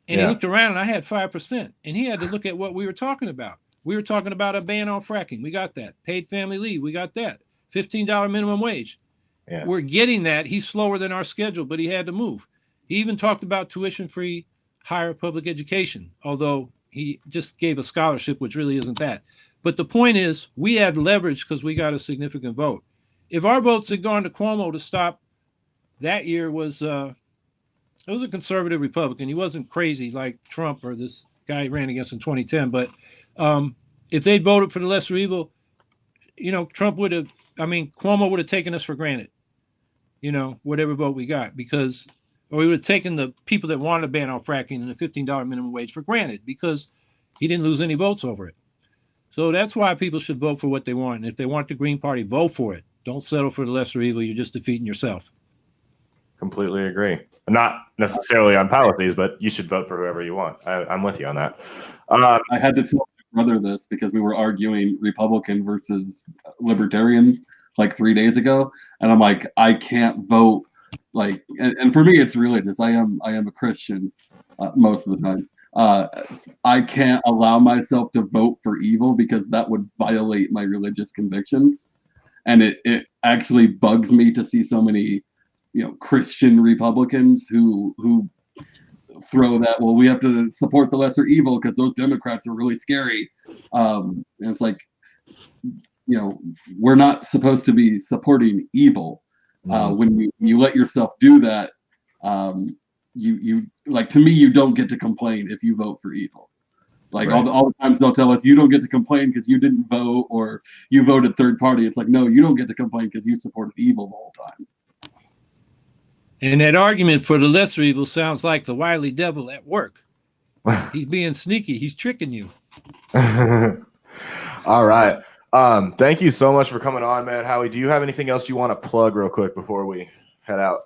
[SPEAKER 2] And he looked around, and I had 5%, and he had to look at what we were talking about. We were talking about a ban on fracking. We got that. Paid family leave. We got that. $15 minimum wage. Yeah. We're getting that. He's slower than our schedule, but he had to move. He even talked about tuition-free higher public education, although he just gave a scholarship, which really isn't that. But the point is, we had leverage because we got a significant vote. If our votes had gone to Cuomo to stop, that year was a conservative Republican. He wasn't crazy like Trump or this guy he ran against in 2010. But if they'd voted for the lesser evil, Cuomo would have taken us for granted, whatever vote we got, or we would have taken the people that wanted to ban on fracking and the $15 minimum wage for granted because he didn't lose any votes over it. So that's why people should vote for what they want. And if they want the Green Party, vote for it. Don't settle for the lesser evil. You're just defeating yourself.
[SPEAKER 1] Completely agree. Not necessarily on policies, but you should vote for whoever you want. I'm with you on that.
[SPEAKER 3] I had to tell my brother this because we were arguing Republican versus Libertarian like 3 days ago. And I'm like, I can't vote. And for me, it's religious. I am a Christian most of the time. I can't allow myself to vote for evil because that would violate my religious convictions. And it actually bugs me to see so many, Christian Republicans who throw that, well, we have to support the lesser evil because those Democrats are really scary. And it's like, we're not supposed to be supporting evil. When you let yourself do that, you to me, you don't get to complain if you vote for evil. All the times they'll tell us you don't get to complain because you didn't vote or you voted third party. It's like, no, you don't get to complain because you supported evil the whole time.
[SPEAKER 2] And that argument for the lesser evil sounds like the wily devil at work. He's being sneaky. He's tricking you.
[SPEAKER 1] All right. Thank you so much for coming on, man. Howie, do you have anything else you want to plug real quick before we head out?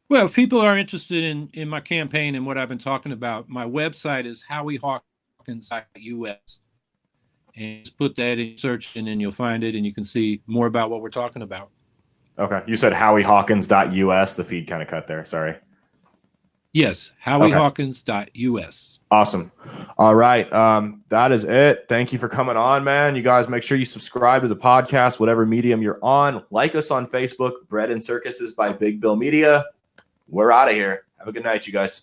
[SPEAKER 2] Well, if people are interested in my campaign and what I've been talking about, my website is howiehawkins.us. And just put that in search and then you'll find it and you can see more about what we're talking about.
[SPEAKER 1] Okay. You said howiehawkins.us. The feed kind of cut there. Sorry.
[SPEAKER 2] Yes. howiehawkins.us.
[SPEAKER 1] Awesome. All right. That is it. Thank you for coming on, man. You guys make sure you subscribe to the podcast, whatever medium you're on. Like us on Facebook, Bread and Circuses by Big Bill Media. We're out of here. Have a good night, you guys.